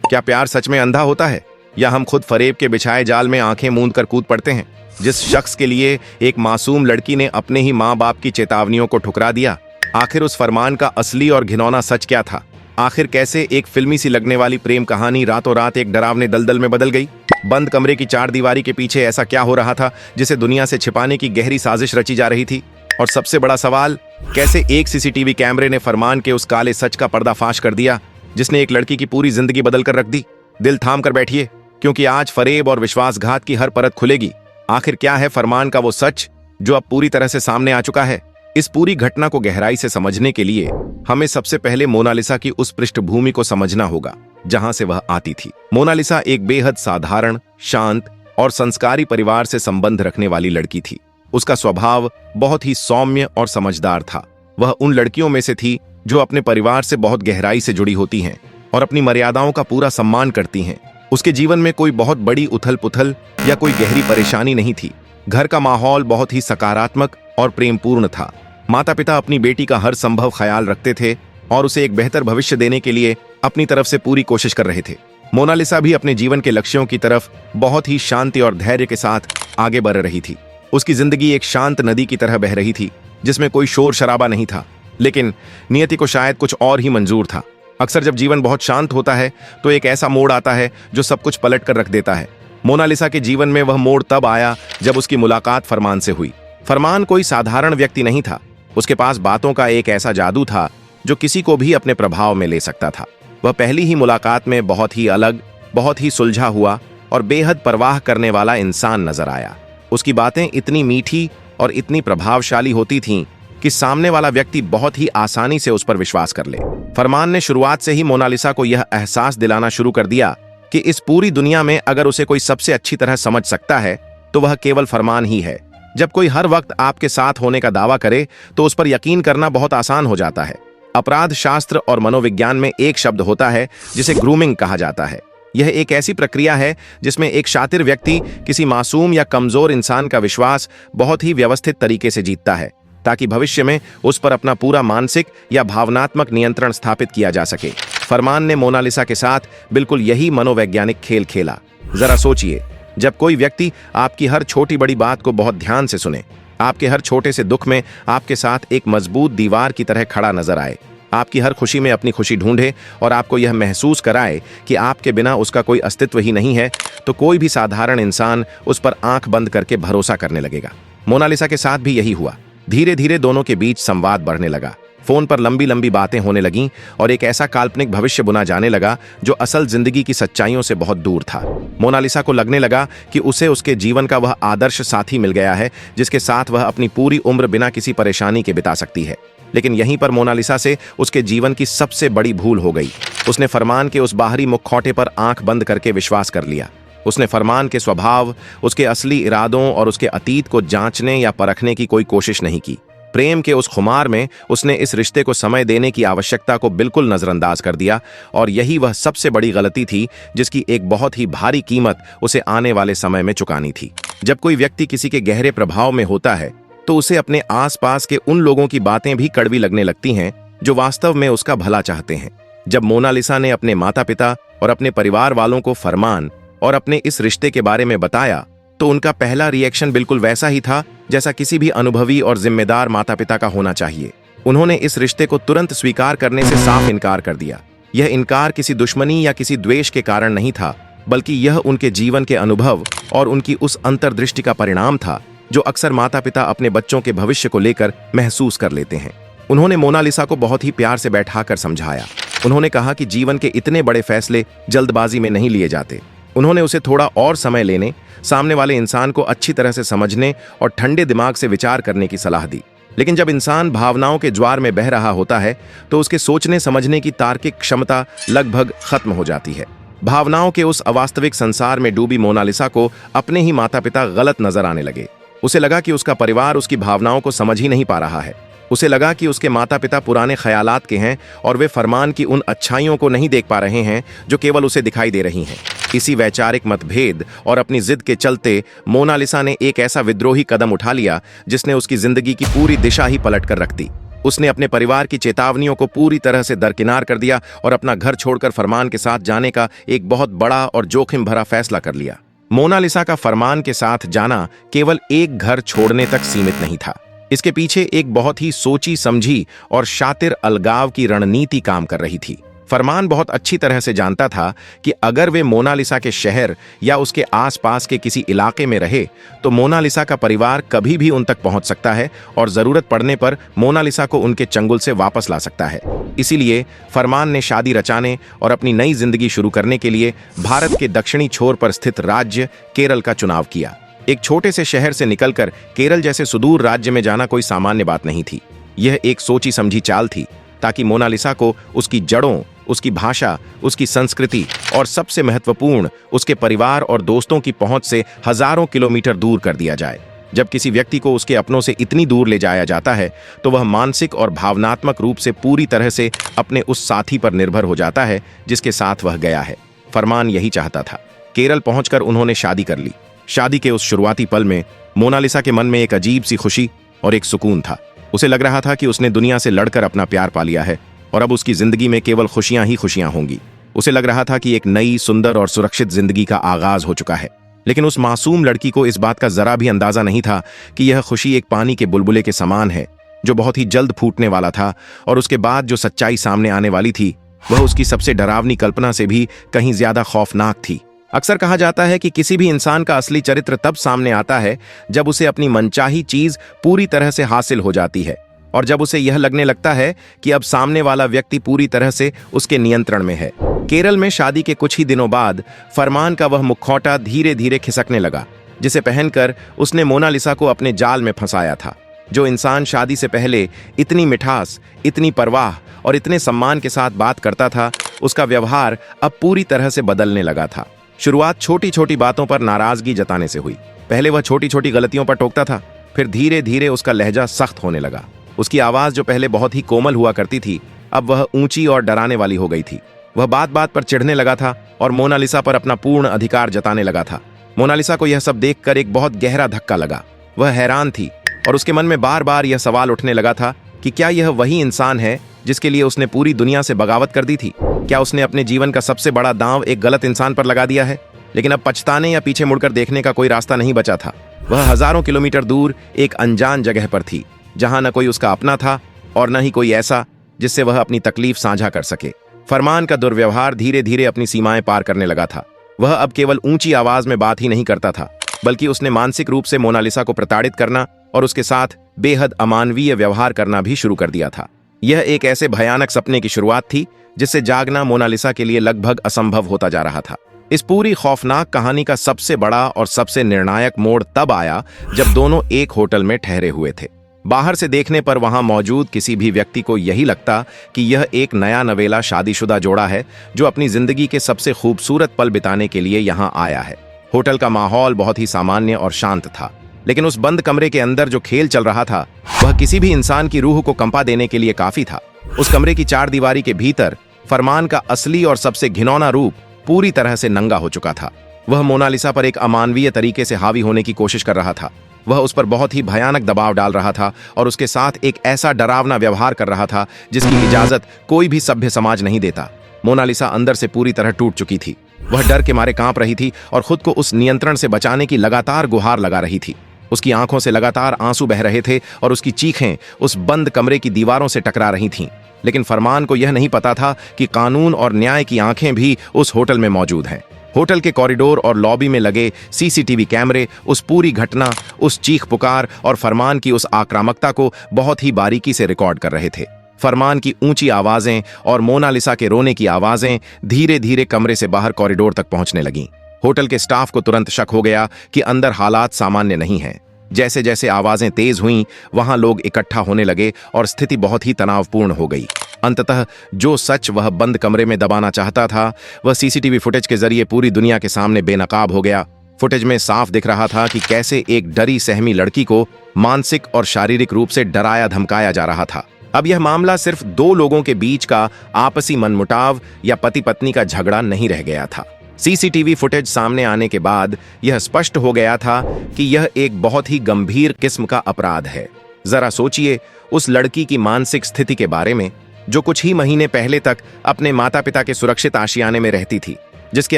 क्या प्यार सच में अंधा होता है, या हम खुद फरेब के बिछाए जाल में आंखें मूंद कर कूद पड़ते हैं? जिस शख्स के लिए एक मासूम लड़की ने अपने ही माँ बाप की चेतावनियों को ठुकरा दिया, आखिर उस फरमान का असली और घिनौना सच क्या था? आखिर कैसे एक फिल्मी सी लगने वाली प्रेम कहानी रातों रात एक डरावने दलदल में बदल गई? बंद कमरे की चार दीवारी के पीछे ऐसा क्या हो रहा था जिसे दुनिया से छिपाने की गहरी साजिश रची जा रही थी? और सबसे बड़ा सवाल, कैसे एक सीसीटीवी कैमरे ने फरमान के उस काले सच का पर्दाफाश कर दिया जिसने एक लड़की की पूरी जिंदगी बदल कर रख दी? दिल थाम कर बैठिए, क्योंकि आज फरेब और विश्वासघात की हर परत खुलेगी। आखिर क्या है फरमान का वो सच जो अब पूरी तरह से सामने आ चुका है? इस पूरी घटना को गहराई से समझने के लिए हमें सबसे पहले मोनालिसा की उस पृष्ठभूमि को समझना होगा जहां से वह आती थी। मोनालिसा एक बेहद साधारण, शांत और संस्कारी परिवार से संबंध रखने वाली लड़की थी। उसका स्वभाव बहुत ही सौम्य और समझदार था। वह उन लड़कियों में से थी जो अपने परिवार से बहुत गहराई से जुड़ी होती हैं और अपनी मर्यादाओं का पूरा सम्मान करती हैं। उसके जीवन में कोई बहुत बड़ी उथल पुथल या कोई गहरी परेशानी नहीं थी। घर का माहौल बहुत ही सकारात्मक और प्रेमपूर्ण था। माता पिता अपनी बेटी का हर संभव ख्याल रखते थे और उसे एक बेहतर भविष्य देने के लिए अपनी तरफ से पूरी कोशिश कर रहे थे। मोनालिसा भी अपने जीवन के लक्ष्यों की तरफ बहुत ही शांति और धैर्य के साथ आगे बढ़ रही थी। उसकी जिंदगी एक शांत नदी की तरह बह रही थी जिसमें कोई शोर शराबा नहीं था, लेकिन नियति को शायद कुछ और ही मंजूर था। अक्सर जब जीवन बहुत शांत होता है तो एक ऐसा मोड़ आता है जो सब कुछ पलट कर रख देता है। मोनालिसा के जीवन में वह मोड़ तब आया जब उसकी मुलाकात फरमान से हुई। फरमान कोई साधारण व्यक्ति नहीं था। उसके पास बातों का एक ऐसा जादू था जो किसी को भी अपने प्रभाव में ले सकता था। वह पहली ही मुलाकात में बहुत ही अलग, बहुत ही सुलझा हुआ और बेहद परवाह करने वाला इंसान नजर आया। उसकी बातें इतनी मीठी और इतनी प्रभावशाली होती थीं कि सामने वाला व्यक्ति बहुत ही आसानी से उस पर विश्वास कर ले। फरमान ने शुरुआत से ही मोनालिसा को यह एहसास दिलाना शुरू कर दिया कि इस पूरी दुनिया में अगर उसे कोई सबसे अच्छी तरह समझ सकता है तो वह केवल फरमान ही है। जब कोई हर वक्त आपके साथ होने का दावा करे तो उस पर यकीन करना बहुत आसान हो जाता है। अपराध शास्त्र और मनोविज्ञान में एक शब्द होता है जिसे ग्रूमिंग कहा जाता है। यह एक ऐसी प्रक्रिया है जिसमें एक शातिर व्यक्ति किसी मासूम या कमजोर इंसान का विश्वास बहुत ही व्यवस्थित तरीके से जीतता है ताकि भविष्य में उस पर अपना पूरा मानसिक या भावनात्मक नियंत्रण स्थापित किया जा सके। फरमान ने मोनालिसा के साथ बिल्कुल यही मनोवैज्ञानिक खेल खेला। जरा सोचिए, जब कोई व्यक्ति आपकी हर छोटी बड़ी बात को बहुत ध्यान से सुने, आपके हर छोटे से दुख में आपके साथ एक मजबूत दीवार की तरह खड़ा नजर आए, आपकी हर खुशी में अपनी खुशी ढूंढे और आपको यह महसूस कराए कि आपके बिना उसका कोई अस्तित्व ही नहीं है, तो कोई भी साधारण इंसान उस पर आंख बंद करके भरोसा करने लगेगा। मोनालिसा के साथ भी यही हुआ। धीरे धीरे दोनों के बीच संवाद बढ़ने लगा। फोन पर लंबी लंबी बातें होने लगीं और एक ऐसा काल्पनिक भविष्य बुना जाने लगा जो असल जिंदगी की सच्चाइयों से बहुत दूर था। मोनालिसा को लगने लगा कि उसे उसके जीवन का वह आदर्श साथी मिल गया है जिसके साथ वह अपनी पूरी उम्र बिना किसी परेशानी के बिता सकती है। लेकिन यहीं पर मोनालिसा से उसके जीवन की सबसे बड़ी भूल हो गई। उसने फरमान के उस बाहरी मुखौटे पर आंख बंद करके विश्वास कर लिया। उसने फरमान के स्वभाव, उसके असली इरादों और उसके अतीत को जांचने या परखने की कोई कोशिश नहीं की। प्रेम के उस खुमार में उसने इस रिश्ते को समय देने की आवश्यकता को बिल्कुल नजरअंदाज कर दिया और यही वह सबसे बड़ी गलती थी जिसकी एक बहुत ही भारी कीमत उसे आने वाले समय में चुकानी थी। जब कोई व्यक्ति किसी के गहरे प्रभाव में होता है तो उसे अपने आसपास के उन लोगों की बातें भी कड़वी लगने लगती हैं जो वास्तव में उसका भला चाहते हैं। जब मोनालिसा ने अपने माता पिता और अपने परिवार वालों को फरमान और अपने इस रिश्ते के बारे में बताया तो उनका पहला रिएक्शन बिल्कुल वैसा ही था जैसा किसी भी अनुभवी और जिम्मेदार माता पिता का होना चाहिए। उन्होंने इस रिश्ते को तुरंत स्वीकार करने से साफ इनकार कर दिया। यह इनकार किसी दुश्मनी या किसी द्वेष के कारण नहीं था, बल्कि यह उनके जीवन के अनुभव और उनकी उस अंतर्दृष्टि का परिणाम था जो अक्सर माता पिता अपने बच्चों के भविष्य को लेकर महसूस कर लेते हैं। उन्होंने मोनालिसा को बहुत ही प्यार से बैठाकर समझाया। उन्होंने कहा कि जीवन के इतने बड़े फैसले जल्दबाजी में नहीं लिए जाते। उन्होंने उसे थोड़ा और समय लेने, सामने वाले इंसान को अच्छी तरह से समझने और ठंडे दिमाग से विचार करने की सलाह दी। लेकिन जब इंसान भावनाओं के ज्वार में बह रहा होता है तो उसके सोचने समझने की तार्किक क्षमता लगभग खत्म हो जाती है। भावनाओं के उस अवास्तविक संसार में डूबी मोनालिसा को अपने ही माता पिता गलत नजर आने लगे। उसे लगा कि उसका परिवार उसकी भावनाओं को समझ ही नहीं पा रहा है। उसे लगा कि उसके माता पिता पुराने ख्यालात के हैं और वे फरमान की उन अच्छाइयों को नहीं देख पा रहे हैं जो केवल उसे दिखाई दे रही हैं। इसी वैचारिक मतभेद और अपनी जिद के चलते मोनालिसा ने एक ऐसा विद्रोही कदम उठा लिया जिसने उसकी जिंदगी की पूरी दिशा ही पलट कर रख दी। उसने अपने परिवार की चेतावनियों को पूरी तरह से दरकिनार कर दिया और अपना घर छोड़कर फरमान के साथ जाने का एक बहुत बड़ा और जोखिम भरा फैसला कर लिया। मोनालिसा का फरमान के साथ जाना केवल एक घर छोड़ने तक सीमित नहीं था। इसके पीछे एक बहुत ही सोची समझी और शातिर अलगाव की रणनीति काम कर रही थी। फरमान बहुत अच्छी तरह से जानता था कि अगर वे मोनालिसा के शहर या उसके आसपास के किसी इलाके में रहे तो मोनालिसा का परिवार कभी भी उन तक पहुंच सकता है और जरूरत पड़ने पर मोनालिसा को उनके चंगुल से वापस ला सकता है। इसीलिए फरमान ने शादी रचाने और अपनी नई जिंदगी शुरू करने के लिए भारत के दक्षिणी छोर पर स्थित राज्य केरल का चुनाव किया। एक छोटे से शहर से निकलकर केरल जैसे सुदूर राज्य में जाना कोई सामान्य बात नहीं थी। यह एक सोची समझी चाल थी ताकि मोनालिसा को उसकी जड़ों, उसकी भाषा, उसकी संस्कृति और सबसे महत्वपूर्ण उसके परिवार और दोस्तों की पहुंच से हजारों किलोमीटर दूर कर दिया जाए। जब किसी व्यक्ति को उसके अपनों से इतनी दूर ले जाया जाता है तो वह मानसिक और भावनात्मक रूप से पूरी तरह से अपने उस साथी पर निर्भर हो जाता है जिसके साथ वह गया है। फरमान यही चाहता था। केरल पहुंचकर उन्होंने शादी कर ली। शादी के उस शुरुआती पल में मोनालिसा के मन में एक अजीब सी खुशी और एक सुकून था। उसे लग रहा था कि उसने दुनिया से लड़कर अपना प्यार पा लिया है और अब उसकी जिंदगी में केवल खुशियां ही खुशियां होंगी। उसे लग रहा था कि एक नई, सुंदर और सुरक्षित जिंदगी का आगाज हो चुका है। लेकिन उस मासूम लड़की को इस बात का जरा भी अंदाजा नहीं था कि यह खुशी एक पानी के बुलबुले के समान है जो बहुत ही जल्द फूटने वाला था और उसके बाद जो सच्चाई सामने आने वाली थी वह उसकी सबसे डरावनी कल्पना से भी कहीं ज्यादा खौफनाक थी। अक्सर कहा जाता है कि किसी भी इंसान का असली चरित्र तब सामने आता है जब उसे अपनी मनचाही चीज पूरी तरह से हासिल हो जाती है और जब उसे यह लगने लगता है कि अब सामने वाला व्यक्ति पूरी तरह से उसके नियंत्रण में है। केरल में शादी के कुछ ही दिनों बाद फरमान का वह मुखौटा धीरे धीरे खिसकने लगा जिसे पहनकर उसने मोनालिसा को अपने जाल में फंसाया था। जो इंसान शादी से पहले इतनी मिठास, इतनी परवाह और इतने सम्मान के साथ बात करता था, उसका व्यवहार अब पूरी तरह से बदलने लगा था। शुरुआत छोटी छोटी बातों पर नाराजगी जताने से हुई। पहले वह छोटी छोटी गलतियों पर टोकता था, फिर धीरे धीरे उसका लहजा सख्त होने लगा। उसकी आवाज जो पहले बहुत ही कोमल हुआ करती थी अब वह ऊंची और डराने वाली हो गई थी। वह बात बात पर चिढ़ने लगा था और मोनालिसा पर अपना पूर्ण अधिकार जताने लगा था। मोनालिसा को यह सब देखकर एक बहुत गहरा धक्का लगा। वह हैरान थी और उसके मन में बार बार यह सवाल उठने लगा था कि क्या यह वही इंसान है जिसके लिए उसने पूरी दुनिया से बगावत कर दी थी? क्या उसने अपने जीवन का सबसे बड़ा दांव एक गलत इंसान पर लगा दिया है? लेकिन अब पछताने या पीछे मुड़कर देखने का कोई रास्ता नहीं बचा था। वह हजारों किलोमीटर दूर एक अनजान जगह पर थी जहां न कोई उसका अपना था और न ही कोई ऐसा जिससे वह अपनी तकलीफ साझा कर सके। फरमान का दुर्व्यवहार धीरे धीरे अपनी सीमाएं पार करने लगा था। वह अब केवल ऊंची आवाज में बात ही नहीं करता था बल्कि उसने मानसिक रूप से मोनालिसा को प्रताड़ित करना और उसके साथ बेहद अमानवीय व्यवहार करना भी शुरू कर दिया था। यह एक ऐसे भयानक सपने की शुरुआत थी जिससे जागना मोनालिसा के लिए लगभग असंभव होता जा रहा था। इस पूरी खौफनाक कहानी का सबसे बड़ा और सबसे निर्णायक मोड़ तब आया जब दोनों एक होटल में ठहरे हुए थे। बाहर से देखने पर वहां मौजूद किसी भी व्यक्ति को यही लगता कि यह एक नया नवेला शादीशुदा जोड़ा है जो अपनी जिंदगी के सबसे खूबसूरत पल बिताने के लिए यहां आया है। होटल का माहौल बहुत ही सामान्य और शांत था, लेकिन उस बंद कमरे के अंदर जो खेल चल रहा था वह किसी भी इंसान की रूह को कंपा देने के लिए काफी था। उस कमरे की चार दीवारी के भीतर फरमान का असली और सबसे घिनौना रूप पूरी तरह से नंगा हो चुका था। वह मोनालिसा पर एक अमानवीय तरीके से हावी होने की कोशिश कर रहा था। वह उस पर बहुत ही भयानक दबाव डाल रहा था और उसके साथ एक ऐसा डरावना व्यवहार कर रहा था जिसकी इजाजत कोई भी सभ्य समाज नहीं देता। मोनालिसा अंदर से पूरी तरह टूट चुकी थी। वह डर के मारे कांप रही थी और खुद को उस नियंत्रण से बचाने की लगातार गुहार लगा रही थी। उसकी आंखों से लगातार आंसू बह रहे थे और उसकी चीखें उस बंद कमरे की दीवारों से टकरा रही थीं। लेकिन फरमान को यह नहीं पता था कि कानून और न्याय की आंखें भी उस होटल में मौजूद हैं। होटल के कॉरिडोर और लॉबी में लगे सीसीटीवी कैमरे उस पूरी घटना, उस चीख पुकार और फरमान की उस आक्रामकता को बहुत ही बारीकी से रिकॉर्ड कर रहे थे। फरमान की ऊंची आवाजें और मोनालिसा के रोने की आवाजें धीरे धीरे कमरे से बाहर कॉरिडोर तक पहुंचने लगीं। होटल के स्टाफ को तुरंत शक हो गया कि अंदर हालात सामान्य नहीं हैं। जैसे जैसे आवाजें तेज हुईं, वहां लोग इकट्ठा होने लगे और स्थिति बहुत ही तनावपूर्ण हो गई। अंततः जो सच वह बंद कमरे में दबाना चाहता था वह सीसीटीवी फुटेज के जरिए पूरी दुनिया के सामने बेनकाब हो गया। फुटेज में साफ दिख रहा था कि कैसे एक डरी सहमी लड़की को मानसिक और शारीरिक रूप से डराया धमकाया जा रहा था। अब यह मामला सिर्फ दो लोगों के बीच का आपसी मनमुटाव या पति पत्नी का झगड़ा नहीं रह गया था। सीसीटीवी फुटेज सामने आने के बाद यह स्पष्ट हो गया था कि यह एक बहुत ही गंभीर किस्म का अपराध है। जरा सोचिए, उस लड़की की मानसिक स्थिति के बारे में जो कुछ ही महीने पहले तक अपने माता पिता के सुरक्षित आशियाने में रहती थी, जिसके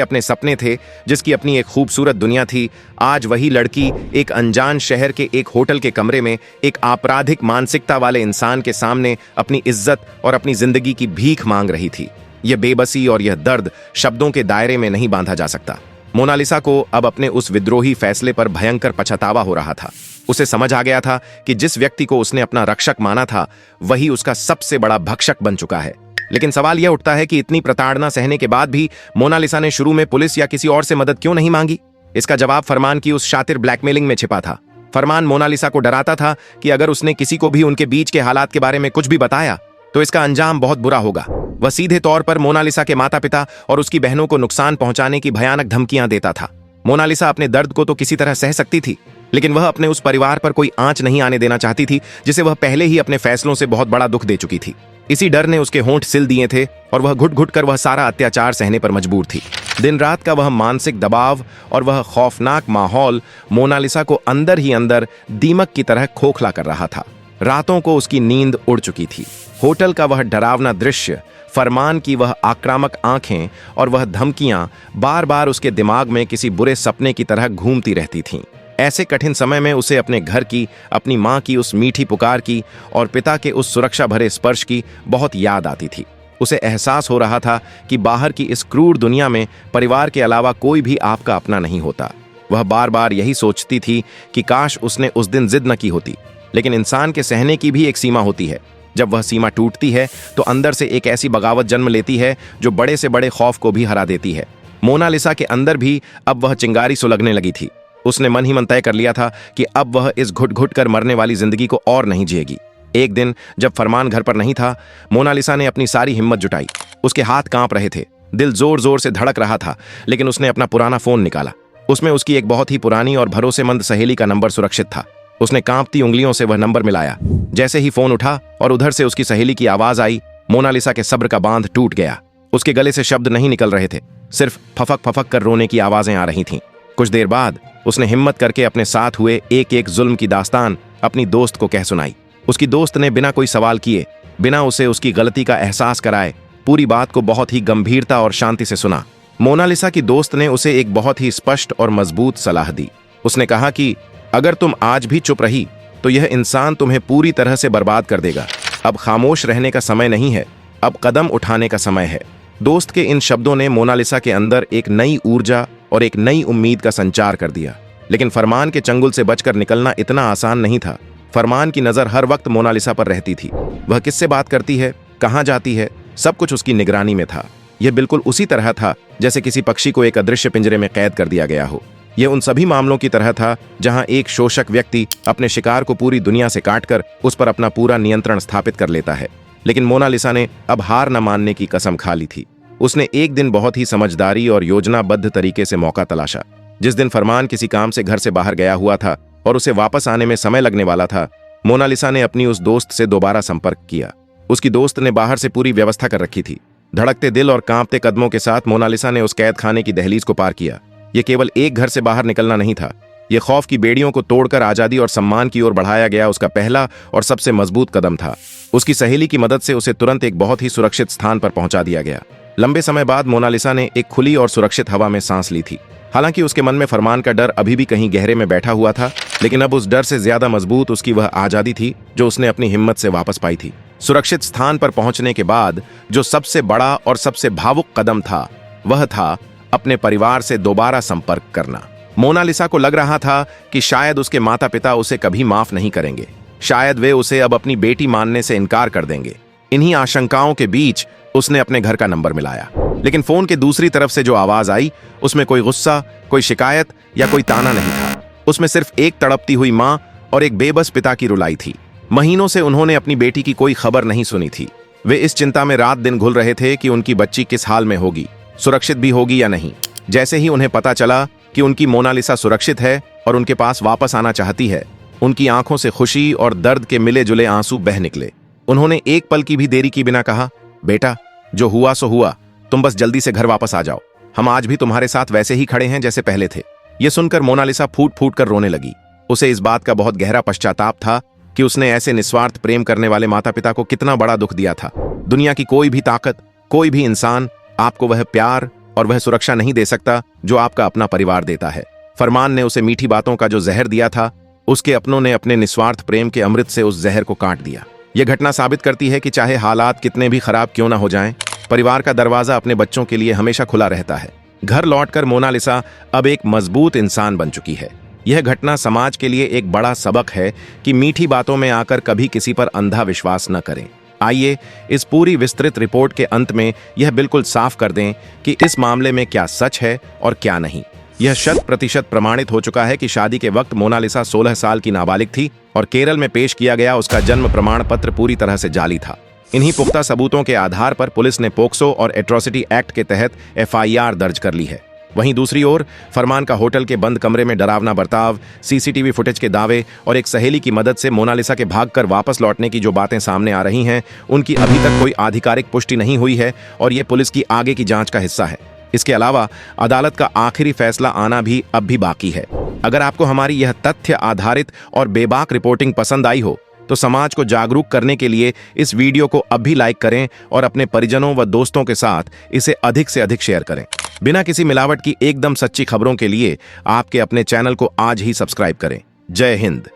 अपने सपने थे, जिसकी अपनी एक खूबसूरत दुनिया थी। आज वही लड़की एक अनजान शहर के एक होटल के कमरे में एक आपराधिक मानसिकता वाले इंसान के सामने अपनी इज्जत और अपनी जिंदगी की भीख मांग रही थी। यह बेबसी और यह दर्द शब्दों के दायरे में नहीं बांधा जा सकता। मोनालिसा को अब अपने उस विद्रोही फैसले पर भयंकर पछतावा हो रहा था। उसे समझ आ गया था कि जिस व्यक्ति को उसने अपना रक्षक माना था वही उसका सबसे बड़ा भक्षक बन चुका है। लेकिन सवाल यह उठता है कि इतनी प्रताड़ना सहने के बाद भी मोनालिसा ने शुरू में पुलिस या किसी और से मदद क्यों नहीं मांगी? इसका जवाब फरमान की उस शातिर ब्लैकमेलिंग में छिपा था। फरमान मोनालिसा को डराता था कि अगर उसने किसी को भी उनके बीच के हालात के बारे में कुछ भी बताया तो इसका अंजाम बहुत बुरा होगा। वह सीधे तौर पर मोनालिसा के माता पिता और उसकी बहनों को नुकसान पहुंचाने की भयानक धमकियां देता था। मोनालिसा अपने दर्द को तो किसी तरह सह सकती थी, लेकिन वह अपने उस परिवार पर कोई आंच नहीं आने देना चाहती थी जिसे वह पहले ही अपने फैसलों से बहुत बड़ा दुख दे चुकी थी। इसी डर ने उसके होंठ सिल दिए थे और वह घुट घुट कर वह सारा अत्याचार सहने पर मजबूर थी। दिन रात का वह मानसिक दबाव और वह खौफनाक माहौल मोनालिसा को अंदर ही अंदर दीमक की तरह खोखला कर रहा था। रातों को उसकी नींद उड़ चुकी थी। होटल का वह डरावना दृश्य, फरमान की वह आक्रामक आंखें और वह धमकियां बार बार उसके दिमाग में किसी बुरे सपने की तरह घूमती रहती थीं। ऐसे कठिन समय में उसे अपने घर की, अपनी माँ की उस मीठी पुकार की और पिता के उस सुरक्षा भरे स्पर्श की बहुत याद आती थी। उसे एहसास हो रहा था कि बाहर की इस क्रूर दुनिया में परिवार के अलावा कोई भी आपका अपना नहीं होता। वह बार बार यही सोचती थी कि काश उसने उस दिन जिद न की होती। लेकिन इंसान के सहने की भी एक सीमा होती है। जब वह सीमा टूटती है तो अंदर से एक ऐसी बगावत जन्म लेती है जो बड़े से बड़े खौफ को भी हरा देती है। मोनालिसा के अंदर भी अब वह चिंगारी सुलगने लगी थी। उसने मन ही मन तय कर लिया था कि अब वह इस घुट घुट कर मरने वाली जिंदगी को और नहीं जिएगी। एक दिन जब फरमान घर पर नहीं था, मोनालिसा ने अपनी सारी हिम्मत जुटाई। उसके हाथ कांप रहे थे, दिल जोर जोर से धड़क रहा था, लेकिन उसने अपना पुराना फोन निकाला। उसमें उसकी एक बहुत ही पुरानी और भरोसेमंद सहेली का नंबर सुरक्षित था। उसने कांपती उंगलियों से वह नंबर मिलाया। जैसे ही फोन उठा और उधर से उसकी सहेली की आवाज आई, मोनालिसा के सब्र का बांध टूट गया। उसके गले से शब्द नहीं निकल रहे थे, सिर्फ फफक फफक कर रोने की आवाजें आ रही थीं। कुछ देर बाद उसने हिम्मत करके अपने साथ हुए एक एक जुल्म की दास्तान अपनी दोस्त को कह सुनाई। उसकी दोस्त ने बिना कोई सवाल किए, बिना उसे उसकी गलती का एहसास कराए, पूरी बात को बहुत ही गंभीरता और शांति से सुना। मोनालिसा की दोस्त ने उसे एक बहुत ही स्पष्ट और मजबूत सलाह दी। उसने कहा कि अगर तुम आज भी चुप रही तो यह इंसान तुम्हें पूरी तरह से बर्बाद कर देगा। अब खामोश रहने का समय नहीं है, अब कदम उठाने का समय है। दोस्त के इन शब्दों ने मोनालिसा के अंदर एक नई ऊर्जा और एक नई उम्मीद का संचार कर दिया। लेकिन फरमान के चंगुल से बचकर निकलना इतना आसान नहीं था। फरमान की नजर हर वक्त मोनालिसा पर रहती थी। वह किससे बात करती है, कहाँ जाती है, सब कुछ उसकी निगरानी में था। यह बिल्कुल उसी तरह था जैसे किसी पक्षी को एक अदृश्य पिंजरे में कैद कर दिया गया हो। यह उन सभी मामलों की तरह था जहां एक शोषक व्यक्ति अपने शिकार को पूरी दुनिया से काटकर उस पर अपना पूरा नियंत्रण स्थापित कर लेता है। लेकिन मोनालिसा ने अब हार न मानने की कसम खा ली थी। उसने एक दिन बहुत ही समझदारी और योजनाबद्ध तरीके से मौका तलाशा। जिस दिन फरमान किसी काम से घर से बाहर गया हुआ था और उसे वापस आने में समय लगने वाला था, मोनालिसा ने अपनी उस दोस्त से दोबारा संपर्क किया। उसकी दोस्त ने बाहर से पूरी व्यवस्था कर रखी थी। धड़कते दिल और कांपते कदमों के साथ मोनालिसा ने उस कैद खाने की दहलीज को पार किया। यह केवल एक घर से बाहर निकलना नहीं था, यह खौफ की बेड़ियों को तोड़कर आजादी और सम्मान की ओर बढ़ाया गया उसका पहला और सबसे मजबूत कदम था। उसकी सहेली की मदद से उसे तुरंत एक बहुत ही सुरक्षित स्थान पर पहुंचा दिया गया। लंबे समय बाद मोनालिसा ने एक खुली और सुरक्षित हवा में सांस ली थी। हालांकि उसके मन में फरमान का डर अभी भी कहीं गहरे में बैठा हुआ था, लेकिन अब उस डर से ज्यादा मजबूत उसकी वह आजादी थी जो उसने अपनी हिम्मत से वापस पाई थी। सुरक्षित स्थान पर पहुंचने के बाद जो सबसे बड़ा और सबसे भावुक कदम था, वह था अपने परिवार से दोबारा संपर्क करना। मोनालिसा को लग रहा था कि शायद उसके माता पिता उसे कभी माफ नहीं करेंगे, शायद वे उसे अब अपनी बेटी मानने से इनकार कर देंगे। इन्हीं आशंकाओं के बीच उसने अपने घर का नंबर मिलाया। लेकिन फोन के दूसरी तरफ से जो आवाज आई, उसमें कोई गुस्सा, कोई शिकायत या कोई ताना नहीं था। उसमें सिर्फ एक तड़पती हुई मां और एक बेबस पिता की रुलाई थी। महीनों से उन्होंने अपनी बेटी की कोई खबर नहीं सुनी थी। वे इस चिंता में रात दिन घुल रहे थे कि उनकी बच्ची किस हाल में होगी, सुरक्षित भी होगी या नहीं। जैसे ही उन्हें पता चला कि उनकी मोनालिसा सुरक्षित है और उनके पास वापस आना चाहती है, उनकी आंखों से खुशी और दर्द के मिले जुले आंसू बह निकले। उन्होंने एक पल की भी देरी की बिना कहा, बेटा, जो हुआ सो हुआ, तुम बस जल्दी से घर वापस आ जाओ। हम आज भी तुम्हारे साथ वैसे ही खड़े हैं जैसे पहले थे। यह सुनकर मोनालिसा फूट फूट कर रोने लगी। उसे इस बात का बहुत गहरा पश्चाताप था कि उसने ऐसे निस्वार्थ प्रेम करने वाले माता पिता को कितना बड़ा दुख दिया था। दुनिया की कोई भी ताकत, कोई भी इंसान आपको वह प्यार और वह सुरक्षा नहीं दे सकता जो आपका अपना परिवार देता है। फरमान ने उसे मीठी बातों का जो जहर दिया था, उसके अपनों ने अपने निस्वार्थ प्रेम के अमृत से उस जहर को काट दिया। यह घटना साबित करती है कि चाहे हालात कितने भी खराब क्यों ना हो जाएं, परिवार का दरवाजा अपने बच्चों के लिए हमेशा खुला रहता है। घर लौटकर मोनालिसा अब एक मजबूत इंसान बन चुकी है। यह घटना समाज के लिए एक बड़ा सबक है कि मीठी बातों में आकर कभी किसी पर अंधा विश्वास न करें। आइए इस पूरी विस्तृत रिपोर्ट के अंत में यह बिल्कुल साफ कर दें कि इस मामले में क्या सच है और क्या नहीं। यह 100% प्रमाणित हो चुका है कि शादी के वक्त मोनालिसा 16 साल की नाबालिग थी और केरल में पेश किया गया उसका जन्म प्रमाण पत्र पूरी तरह से जाली था। इन्हीं पुख्ता सबूतों के आधार पर पुलिस ने पोक्सो और एट्रोसिटी एक्ट के तहत FIR दर्ज कर ली है। वहीं दूसरी ओर फरमान का होटल के बंद कमरे में डरावना बर्ताव, CCTV फुटेज के दावे और एक सहेली की मदद से मोनालिसा के भागकर वापस लौटने की जो बातें सामने आ रही हैं, उनकी अभी तक कोई आधिकारिक पुष्टि नहीं हुई है और ये पुलिस की आगे की जांच का हिस्सा है। इसके अलावा अदालत का आखिरी फैसला आना भी अब भी बाकी है। अगर आपको हमारी यह तथ्य आधारित और बेबाक रिपोर्टिंग पसंद आई हो तो समाज को जागरूक करने के लिए इस वीडियो को अब भी लाइक करें और अपने परिजनों व दोस्तों के साथ इसे अधिक से अधिक शेयर करें। बिना किसी मिलावट की एकदम सच्ची खबरों के लिए आपके अपने चैनल को आज ही सब्सक्राइब करें। जय हिंद।